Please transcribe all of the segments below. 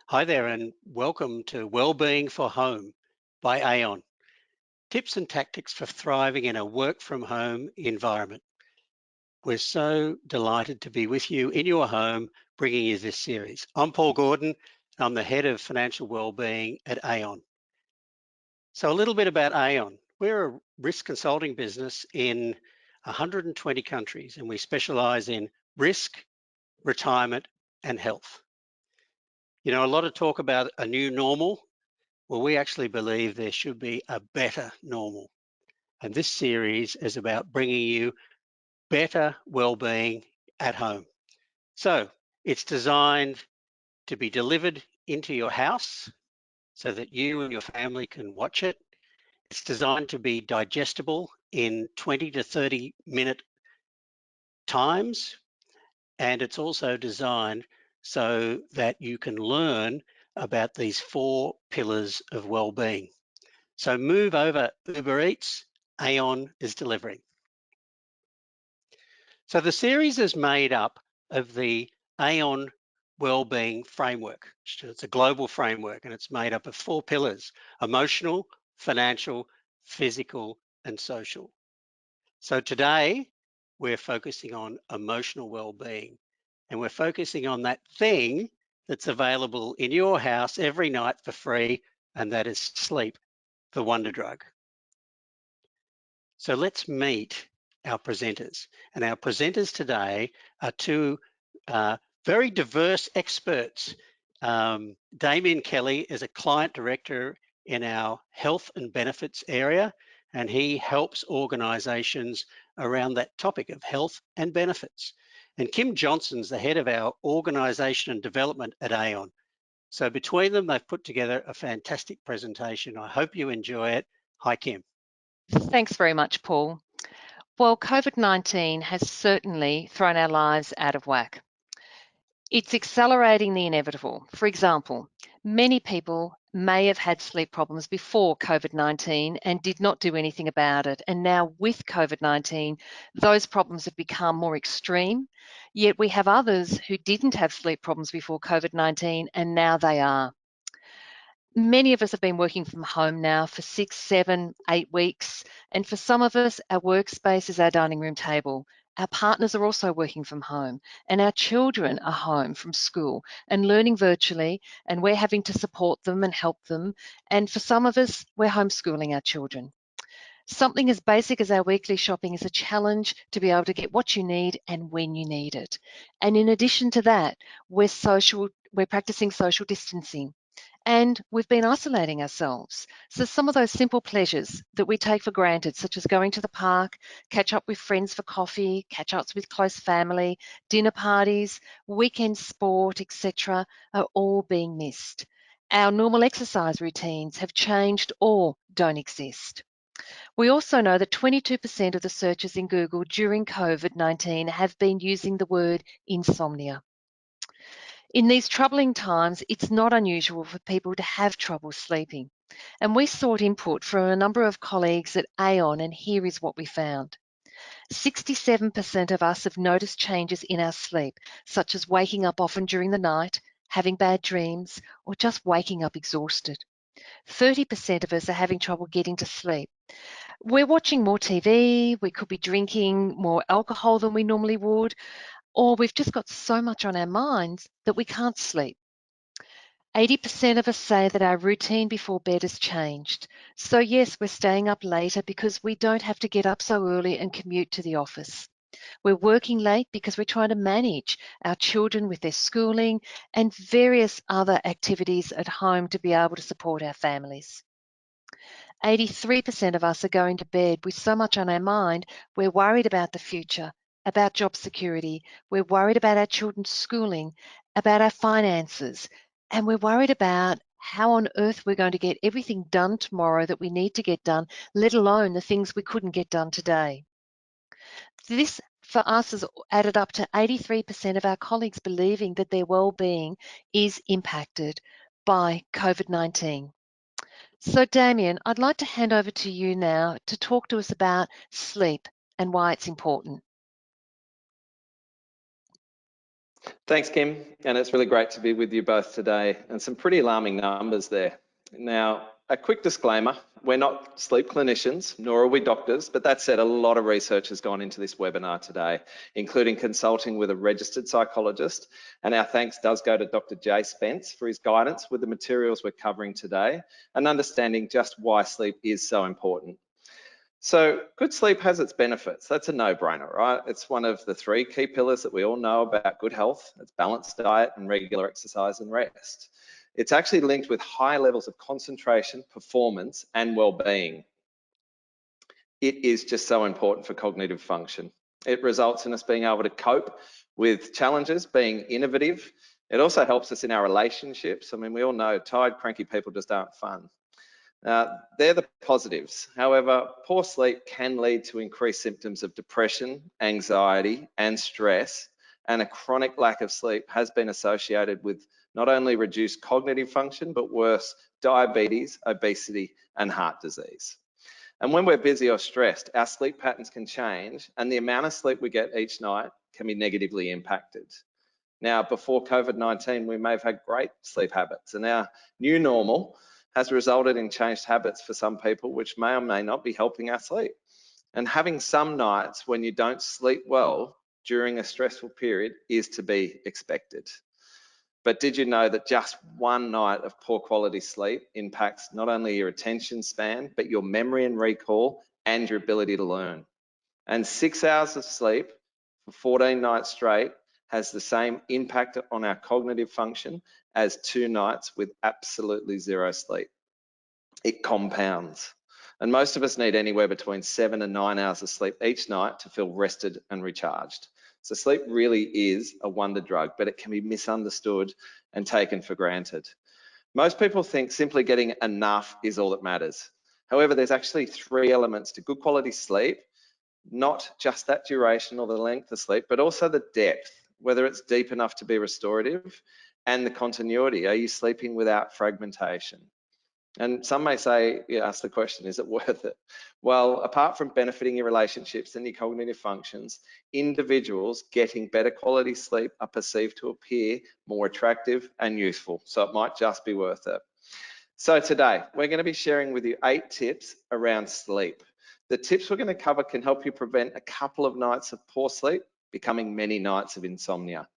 Hi there, and welcome to Wellbeing for Home by Aon. Tips and tactics for thriving in a work from home environment. We're so delighted to be with you in your home, bringing you this series. I'm Paul Gordon. I'm the head of financial wellbeing at Aon. So, a little bit about Aon. We're a risk consulting business in 120 countries, and we specialize in risk, retirement, and health. You know, a lot of talk about a new normal. Well, we actually believe there should be a better normal. And this series is about bringing you better well-being at home. So it's designed to be delivered into your house so that you and your family can watch it. It's designed to be digestible in 20 to 30-minute times. And it's also designed so that you can learn about these 4 pillars of well-being. So move over Uber Eats, Aon is delivering. So the series is made up of the Aon Wellbeing Framework. It's a global framework and it's made up of 4 pillars: emotional, financial, physical, and social. So today we're focusing on emotional well-being, and we're focusing on that thing that's available in your house every night for free, and that is sleep, the wonder drug. So let's meet our presenters. And our presenters today are 2 very diverse experts. Damien Kelly is a client director in our health and benefits area, and he helps organizations around that topic of health and benefits. And Kim Johnson's the head of our organization and development at Aon. So between them, they've put together a fantastic presentation. I hope you enjoy it. Hi, Kim. Thanks very much, Paul. Well, COVID-19 has certainly thrown our lives out of whack. It's accelerating the inevitable. For example, many people may have had sleep problems before COVID-19 and did not do anything about it. And now with COVID-19, those problems have become more extreme. Yet we have others who didn't have sleep problems before COVID-19 and now they are. Many of us have been working from home now for 6, 7, 8 weeks. And for some of us, our workspace is our dining room table. Our partners are also working from home, and our children are home from school and learning virtually, and we're having to support them and help them. And for some of us, we're homeschooling our children. Something as basic as our weekly shopping is a challenge to be able to get what you need and when you need it. And in addition to that, we're practicing social distancing. And we've been isolating ourselves. So some of those simple pleasures that we take for granted, such as going to the park, catch up with friends for coffee, catch ups with close family, dinner parties, weekend sport, etc., are all being missed. Our normal exercise routines have changed or don't exist. We also know that 22% of the searches in Google during COVID-19 have been using the word insomnia. In these troubling times, it's not unusual for people to have trouble sleeping. And we sought input from a number of colleagues at Aon, and here is what we found. 67% of us have noticed changes in our sleep, such as waking up often during the night, having bad dreams, or just waking up exhausted. 30% of us are having trouble getting to sleep. We're watching more TV, we could be drinking more alcohol than we normally would, or we've just got so much on our minds that we can't sleep. 80% of us say that our routine before bed has changed. So yes, we're staying up later because we don't have to get up so early and commute to the office. We're working late because we're trying to manage our children with their schooling and various other activities at home to be able to support our families. 83% of us are going to bed with so much on our mind, we're worried about the future, about job security, we're worried about our children's schooling, about our finances, and we're worried about how on earth we're going to get everything done tomorrow that we need to get done, let alone the things we couldn't get done today. This for us has added up to 83% of our colleagues believing that their well-being is impacted by COVID-19. So Damien, I'd like to hand over to you now to talk to us about sleep and why it's important. Thanks, Kim, and it's really great to be with you both today, and some pretty alarming numbers there. Now, a quick disclaimer, we're not sleep clinicians, nor are we doctors, but that said, a lot of research has gone into this webinar today, including consulting with a registered psychologist, and our thanks does go to Dr. Jay Spence for his guidance with the materials we're covering today, and understanding just why sleep is so important. So good sleep has its benefits. That's a no-brainer, right? It's one of the 3 key pillars that we all know about good health. It's balanced diet and regular exercise and rest. It's actually linked with high levels of concentration, performance, and well-being. It is just so important for cognitive function. It results in us being able to cope with challenges, being innovative. It also helps us in our relationships. I mean, we all know tired, cranky people just aren't fun. They're the positives. However, poor sleep can lead to increased symptoms of depression, anxiety, and stress, and a chronic lack of sleep has been associated with not only reduced cognitive function, but worse, diabetes, obesity, and heart disease. And when we're busy or stressed, our sleep patterns can change, and the amount of sleep we get each night can be negatively impacted. Now, before COVID-19, we may have had great sleep habits, and our new normal has resulted in changed habits for some people, which may or may not be helping our sleep. And having some nights when you don't sleep well during a stressful period is to be expected. But did you know that just one night of poor quality sleep impacts not only your attention span, but your memory and recall and your ability to learn? And 6 hours of sleep for 14 nights straight has the same impact on our cognitive function as 2 nights with absolutely zero sleep. It compounds. And most of us need anywhere between 7 and 9 hours of sleep each night to feel rested and recharged. So sleep really is a wonder drug, but it can be misunderstood and taken for granted. Most people think simply getting enough is all that matters. However, there's actually 3 elements to good quality sleep, not just that duration or the length of sleep, but also the depth, whether it's deep enough to be restorative, and the continuity. Are you sleeping without fragmentation? And some may say, ask the question, is it worth it? Well, apart from benefiting your relationships and your cognitive functions, individuals getting better quality sleep are perceived to appear more attractive and useful. So it might just be worth it. So today, we're going to be sharing with you 8 tips around sleep. The tips we're going to cover can help you prevent a couple of nights of poor sleep becoming many nights of insomnia.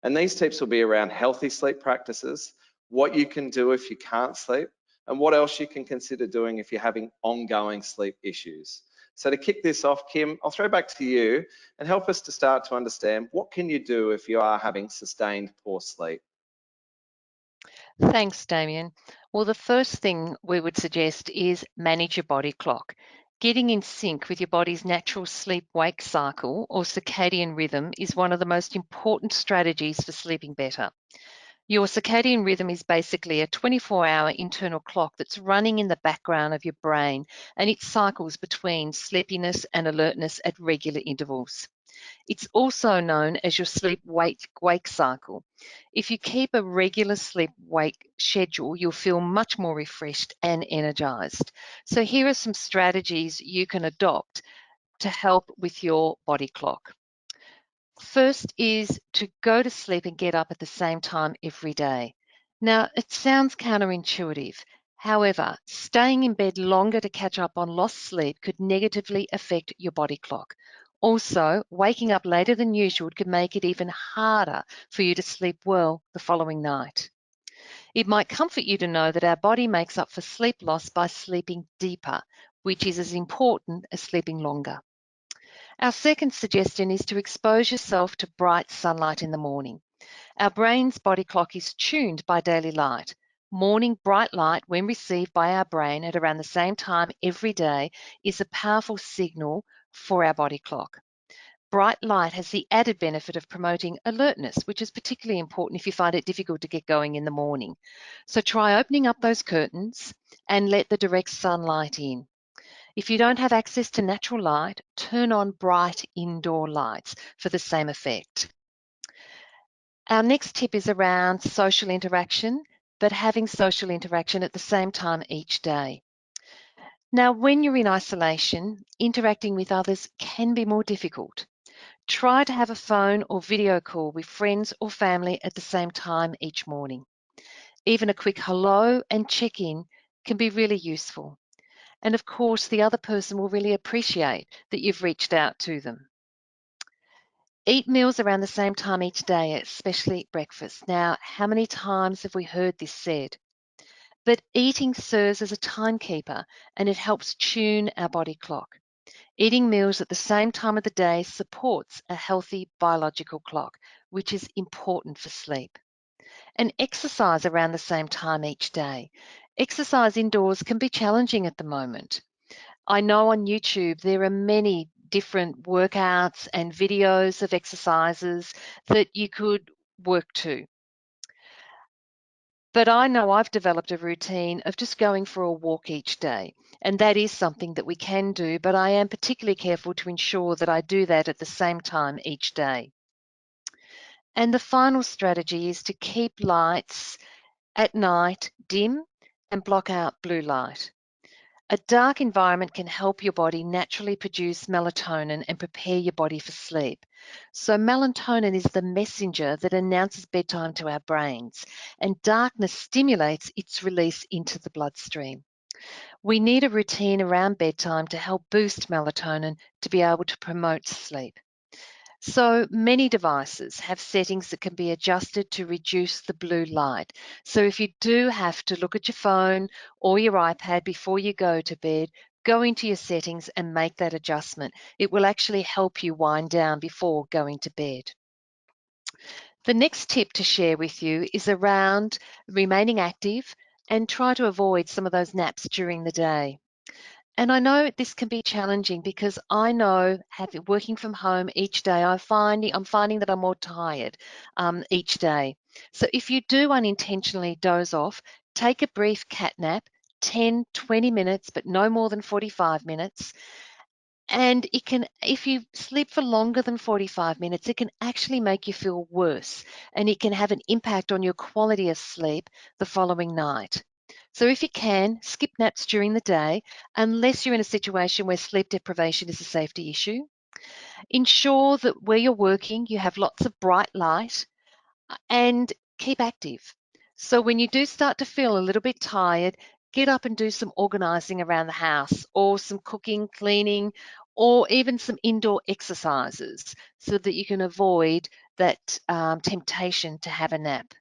And these tips will be around healthy sleep practices, what you can do if you can't sleep, and what else you can consider doing if you're having ongoing sleep issues. So to kick this off, Kim, I'll throw back to you and help us to start to understand what can you do if you are having sustained poor sleep. Thanks, Damien. Well, the first thing we would suggest is manage your body clock. Getting in sync with your body's natural sleep-wake cycle or circadian rhythm is one of the most important strategies for sleeping better. Your circadian rhythm is basically a 24-hour internal clock that's running in the background of your brain, and it cycles between sleepiness and alertness at regular intervals. It's also known as your sleep-wake cycle. If you keep a regular sleep-wake schedule, you'll feel much more refreshed and energized. So here are some strategies you can adopt to help with your body clock. First is to go to sleep and get up at the same time every day. Now, it sounds counterintuitive. However, staying in bed longer to catch up on lost sleep could negatively affect your body clock. Also, waking up later than usual could make it even harder for you to sleep well the following night. It might comfort you to know that our body makes up for sleep loss by sleeping deeper, which is as important as sleeping longer. Our second suggestion is to expose yourself to bright sunlight in the morning. Our brain's body clock is tuned by daily light. Morning bright light, when received by our brain at around the same time every day, is a powerful signal for our body clock. Bright light has the added benefit of promoting alertness, which is particularly important if you find it difficult to get going in the morning. So try opening up those curtains and let the direct sunlight in. If you don't have access to natural light, turn on bright indoor lights for the same effect. Our next tip is around social interaction, but having social interaction at the same time each day. Now, when you're in isolation, interacting with others can be more difficult. Try to have a phone or video call with friends or family at the same time each morning. Even a quick hello and check-in can be really useful. And of course, the other person will really appreciate that you've reached out to them. Eat meals around the same time each day, especially breakfast. Now, how many times have we heard this said? But eating serves as a timekeeper and it helps tune our body clock. Eating meals at the same time of the day supports a healthy biological clock, which is important for sleep. And exercise around the same time each day. Exercise indoors can be challenging at the moment. I know on YouTube there are many different workouts and videos of exercises that you could work to. But I know I've developed a routine of just going for a walk each day. And that is something that we can do, but I am particularly careful to ensure that I do that at the same time each day. And the final strategy is to keep lights at night dim and block out blue light. A dark environment can help your body naturally produce melatonin and prepare your body for sleep. So melatonin is the messenger that announces bedtime to our brains, and darkness stimulates its release into the bloodstream. We need a routine around bedtime to help boost melatonin to be able to promote sleep. So many devices have settings that can be adjusted to reduce the blue light. So if you do have to look at your phone or your iPad before you go to bed, go into your settings and make that adjustment. It will actually help you wind down before going to bed. The next tip to share with you is around remaining active and try to avoid some of those naps during the day. And I know this can be challenging because I know working from home each day, I'm finding that I'm more tired each day. So if you do unintentionally doze off, take a brief cat nap, 10, 20 minutes, but no more than 45 minutes. And it can, if you sleep for longer than 45 minutes, it can actually make you feel worse and it can have an impact on your quality of sleep the following night. So if you can, skip naps during the day, unless you're in a situation where sleep deprivation is a safety issue. Ensure that where you're working, you have lots of bright light and keep active. So when you do start to feel a little bit tired, get up and do some organizing around the house or some cooking, cleaning, or even some indoor exercises so that you can avoid that temptation to have a nap.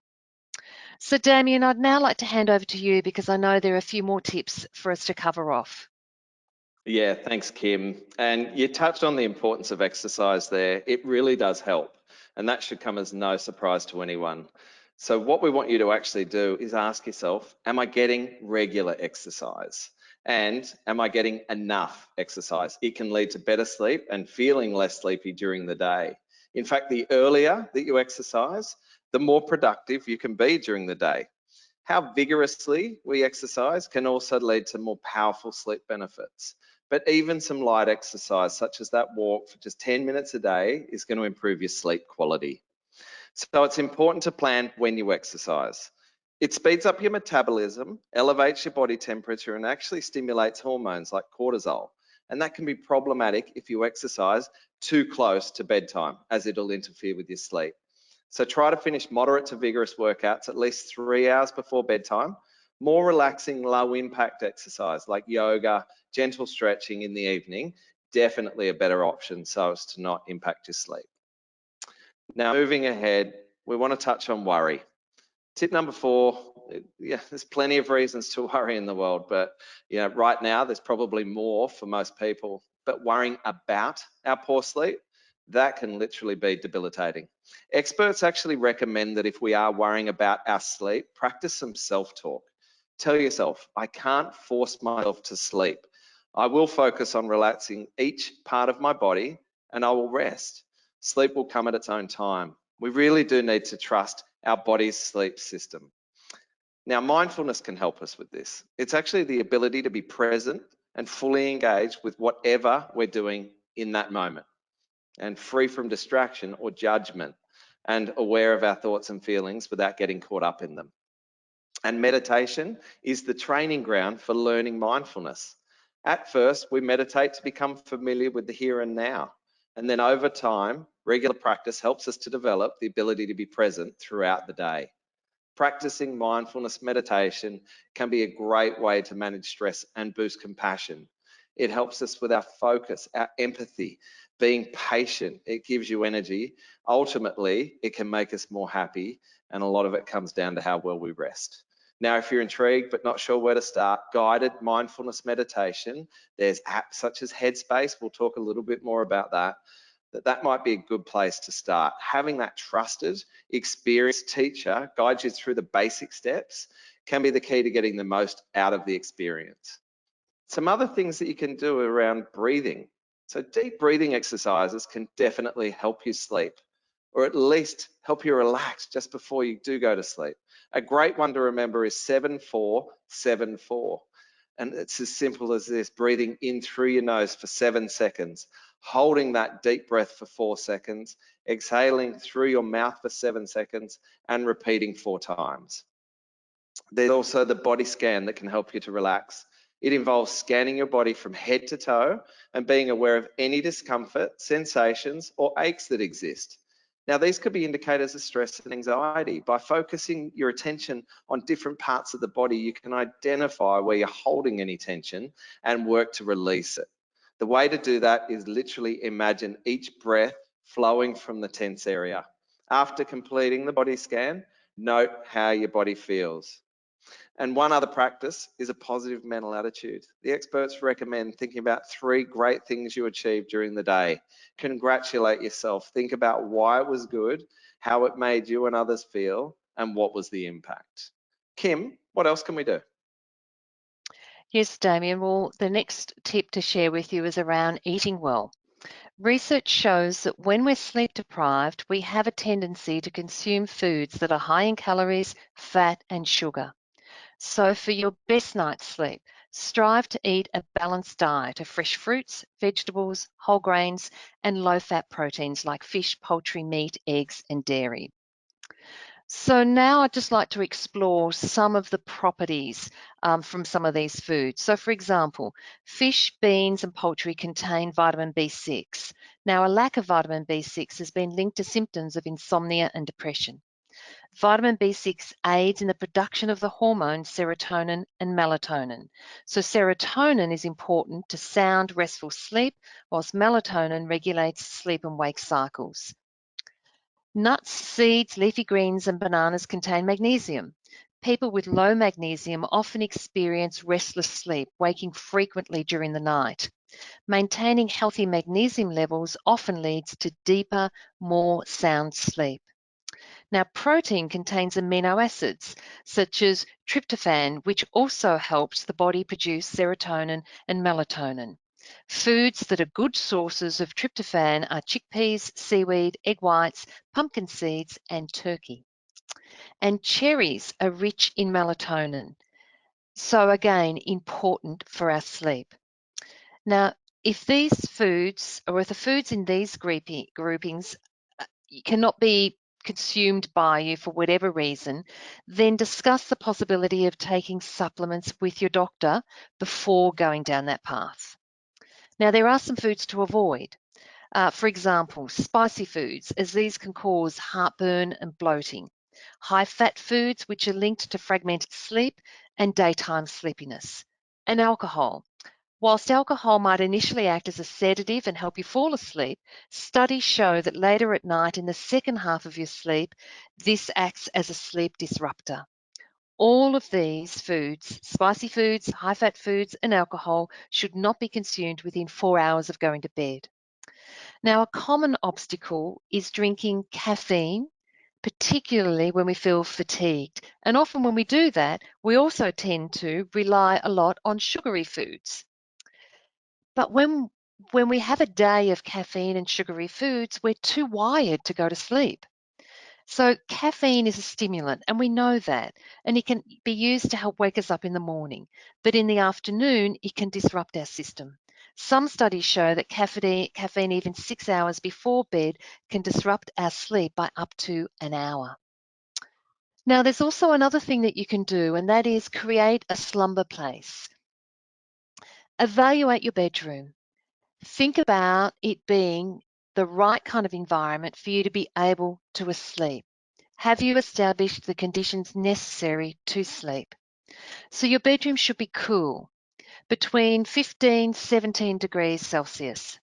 So Damien, I'd now like to hand over to you because I know there are a few more tips for us to cover off. Yeah, thanks, Kim. And you touched on the importance of exercise there. It really does help, and that should come as no surprise to anyone. So what we want you to actually do is ask yourself, am I getting regular exercise? And am I getting enough exercise? It can lead to better sleep and feeling less sleepy during the day. In fact, the earlier that you exercise, the more productive you can be during the day. How vigorously we exercise can also lead to more powerful sleep benefits. But even some light exercise, such as that walk for just 10 minutes a day, is going to improve your sleep quality. So it's important to plan when you exercise. It speeds up your metabolism, elevates your body temperature, and actually stimulates hormones like cortisol. And that can be problematic if you exercise too close to bedtime, as it'll interfere with your sleep. So try to finish moderate to vigorous workouts at least 3 hours before bedtime. More relaxing, low impact exercise like yoga, gentle stretching in the evening, definitely a better option so as to not impact your sleep. Now, moving ahead, we want to touch on worry. Tip number 4, yeah, there's plenty of reasons to worry in the world, but right now there's probably more for most people. But worrying about our poor sleep, that can literally be debilitating. Experts actually recommend that if we are worrying about our sleep, practice some self-talk. Tell yourself, I can't force myself to sleep. I will focus on relaxing each part of my body and I will rest. Sleep will come at its own time. We really do need to trust our body's sleep system. Now, mindfulness can help us with this. It's actually the ability to be present and fully engaged with whatever we're doing in that moment and free from distraction or judgment and aware of our thoughts and feelings without getting caught up in them. And meditation is the training ground for learning mindfulness. At first, we meditate to become familiar with the here and now. And then over time, Regular practice helps us to develop the ability to be present throughout the day. Practicing mindfulness meditation can be a great way to manage stress and boost compassion. It helps us with our focus, our empathy, being patient. It gives you energy. Ultimately, it can make us more happy, and a lot of it comes down to how well we rest. Now, if you're intrigued but not sure where to start, guided mindfulness meditation, there's apps such as Headspace. We'll talk a little bit more about that. That might be a good place to start. Having that trusted, experienced teacher guide you through the basic steps can be the key to getting the most out of the experience. Some other things that you can do around breathing. So deep breathing exercises can definitely help you sleep, or at least help you relax just before you do go to sleep. A great one to remember is 7-4-7-4. And it's as simple as this: breathing in through your nose for 7 seconds, holding that deep breath for 4 seconds, exhaling through your mouth for 7 seconds, and repeating 4 times. There's also the body scan that can help you to relax. It involves scanning your body from head to toe and being aware of any discomfort, sensations, or aches that exist. Now, these could be indicators of stress and anxiety. By focusing your attention on different parts of the body, you can identify where you're holding any tension and work to release it. The way to do that is literally imagine each breath flowing from the tense area. After completing the body scan, note how your body feels. And one other practice is a positive mental attitude. The experts recommend thinking about 3 great things you achieved during the day. Congratulate yourself. Think about why it was good, how it made you and others feel, and what was the impact. Kim, what else can we do? Yes, Damien. Well, the next tip to share with you is around eating well. Research shows that when we're sleep deprived, we have a tendency to consume foods that are high in calories, fat, and sugar. So for your best night's sleep, strive to eat a balanced diet of fresh fruits, vegetables, whole grains, and low-fat proteins like fish, poultry, meat, eggs, and dairy. So now I'd just like to explore some of the properties from some of these foods. So for example, fish, beans, and poultry contain vitamin B6. Now, a lack of vitamin B6 has been linked to symptoms of insomnia and depression. Vitamin B6 aids in the production of the hormones serotonin and melatonin. So serotonin is important to sound, restful sleep, whilst melatonin regulates sleep and wake cycles. Nuts, seeds, leafy greens, and bananas contain magnesium. People with low magnesium often experience restless sleep, waking frequently during the night. Maintaining healthy magnesium levels often leads to deeper, more sound sleep. Now, protein contains amino acids such as tryptophan, which also helps the body produce serotonin and melatonin. Foods that are good sources of tryptophan are chickpeas, seaweed, egg whites, pumpkin seeds, and turkey. And cherries are rich in melatonin. So again, important for our sleep. Now, if these foods, or if the foods in these groupings cannot be consumed by you for whatever reason, then discuss the possibility of taking supplements with your doctor before going down that path. Now, there are some foods to avoid. For example, spicy foods, as these can cause heartburn and bloating. High-fat foods, which are linked to fragmented sleep and daytime sleepiness. And alcohol. Whilst alcohol might initially act as a sedative and help you fall asleep, studies show that later at night in the second half of your sleep, this acts as a sleep disruptor. All of these foods, spicy foods, high-fat foods, and alcohol, should not be consumed within 4 hours of going to bed. Now, a common obstacle is drinking caffeine, particularly when we feel fatigued. And often when we do that, we also tend to rely a lot on sugary foods. But when we have a day of caffeine and sugary foods, we're too wired to go to sleep. So caffeine is a stimulant, and we know that, and it can be used to help wake us up in the morning. But in the afternoon, it can disrupt our system. Some studies show that caffeine even 6 hours before bed can disrupt our sleep by up to an hour. Now, there's also another thing that you can do, and that is create a slumber place. Evaluate your bedroom. Think about it being the right kind of environment for you to be able to sleep? Have you established the conditions necessary to sleep? So your bedroom should be cool, between 15, 17 degrees Celsius.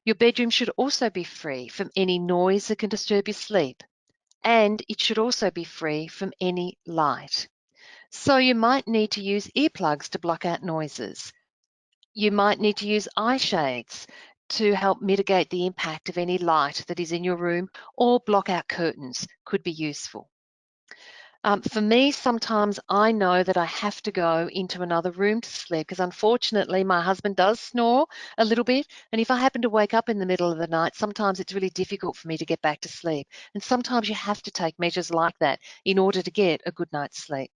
Your bedroom should also be free from any noise that can disturb your sleep, and it should also be free from any light. So you might need to use earplugs to block out noises. You might need to use eye shades to help mitigate the impact of any light that is in your room, or block out curtains could be useful. For me, sometimes I know that I have to go into another room to sleep because unfortunately my husband does snore a little bit. And if I happen to wake up in the middle of the night, sometimes it's really difficult for me to get back to sleep. And sometimes you have to take measures like that in order to get a good night's sleep.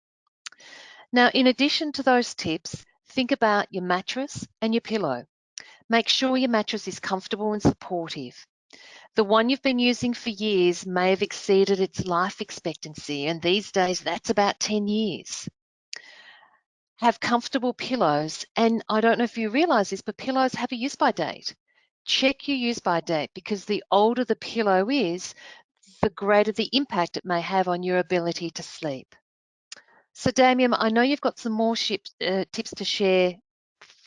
Now, in addition to those tips, think about your mattress and your pillow. Make sure your mattress is comfortable and supportive. The one you've been using for years may have exceeded its life expectancy, and these days that's about 10 years. Have comfortable pillows, and I don't know if you realize this, but pillows have a use-by date. Check your use-by date because the older the pillow is, the greater the impact it may have on your ability to sleep. So Damien, I know you've got some more tips to share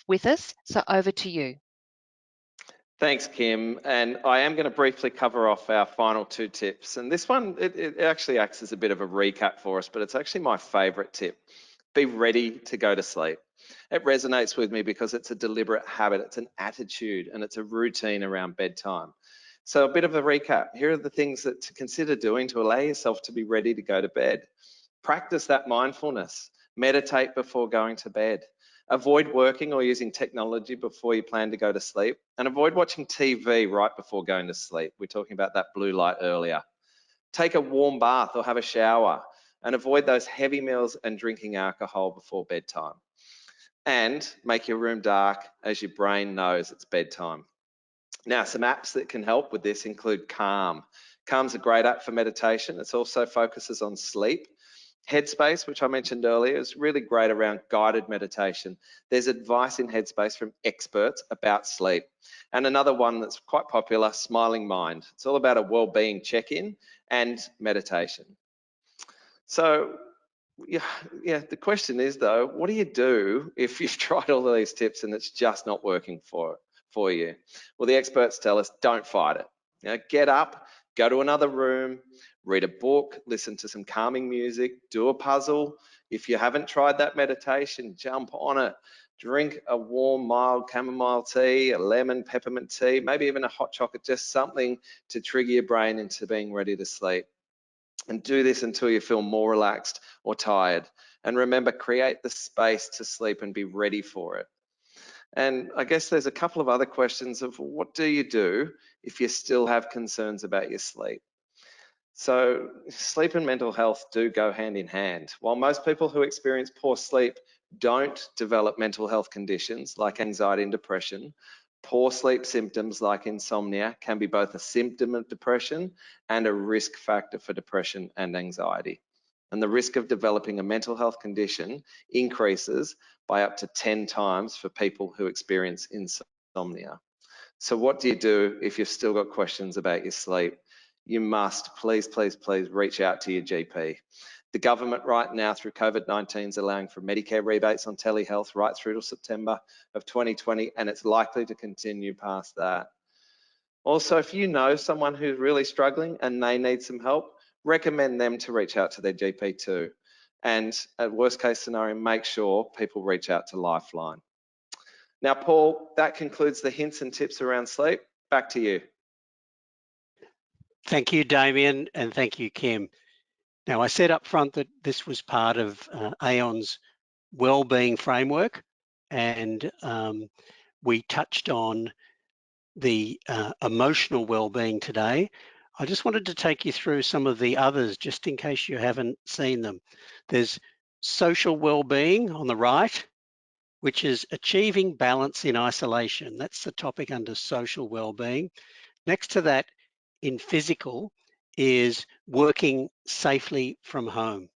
with us, so over to you. Thanks, Kim. And I am going to briefly cover off our final two tips. And this one, it actually acts as a bit of a recap for us, but it's actually my favorite tip. Be ready to go to sleep. It resonates with me because it's a deliberate habit, it's an attitude, and it's a routine around bedtime. So a bit of a recap. Here are the things that to consider doing to allow yourself to be ready to go to bed. Practice that mindfulness. Meditate before going to bed. Avoid working or using technology before you plan to go to sleep, and avoid watching TV right before going to sleep. We're talking about that blue light earlier. Take a warm bath or have a shower, and avoid those heavy meals and drinking alcohol before bedtime. And make your room dark as your brain knows it's bedtime. Now, some apps that can help with this include Calm. Calm's a great app for meditation. It also focuses on sleep. Headspace, which I mentioned earlier, is really great around guided meditation. There's advice in Headspace from experts about sleep. And another one that's quite popular, Smiling Mind. It's all about a well-being check-in and meditation. So, yeah, the question is though, what do you do if you've tried all of these tips and it's just not working for you? Well, the experts tell us don't fight it. You know, get up, go to another room, read a book, listen to some calming music, do a puzzle. If you haven't tried that meditation, jump on it. Drink a warm, mild chamomile tea, a lemon peppermint tea, maybe even a hot chocolate, just something to trigger your brain into being ready to sleep. And do this until you feel more relaxed or tired. And remember, create the space to sleep and be ready for it. And I guess there's a couple of other questions of what do you do if you still have concerns about your sleep? So sleep and mental health do go hand in hand. While most people who experience poor sleep don't develop mental health conditions like anxiety and depression, poor sleep symptoms like insomnia can be both a symptom of depression and a risk factor for depression and anxiety. And the risk of developing a mental health condition increases by up to 10 times for people who experience insomnia. So what do you do if you've still got questions about your sleep? You must please reach out to your GP. The government right now through COVID-19 is allowing for Medicare rebates on telehealth right through to September of 2020, and it's likely to continue past that. Also, if you know someone who's really struggling and they need some help, recommend them to reach out to their GP too. And at worst case scenario, make sure people reach out to Lifeline. Now, Paul, that concludes the hints and tips around sleep. Back to you. Thank you, Damien, and thank you, Kim. Now, I said up front that this was part of Aon's wellbeing framework, and we touched on the emotional well-being today. I just wanted to take you through some of the others, just in case you haven't seen them. There's social well-being on the right, which is achieving balance in isolation. That's the topic under social well-being. Next to that, in physical, is working safely from home.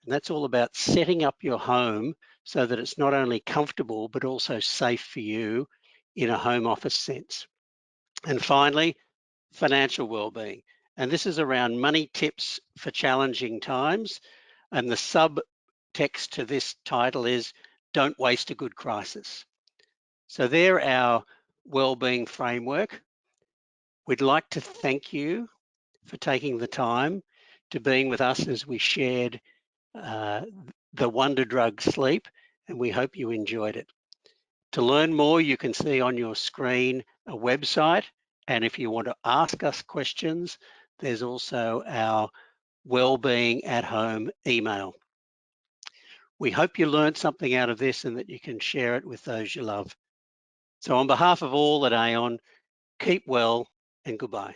And that's all about setting up your home so that it's not only comfortable, but also safe for you in a home office sense. And finally, financial well-being. And this is around money tips for challenging times. And the subtext to this title is Don't Waste a Good Crisis. So they're our well-being framework. We'd like to thank you for taking the time to being with us as we shared the wonder drug sleep, and we hope you enjoyed it. To learn more, you can see on your screen a website, and if you want to ask us questions, there's also our Wellbeing at Home email. We hope you learned something out of this and that you can share it with those you love. So on behalf of all at Aon, keep well and goodbye.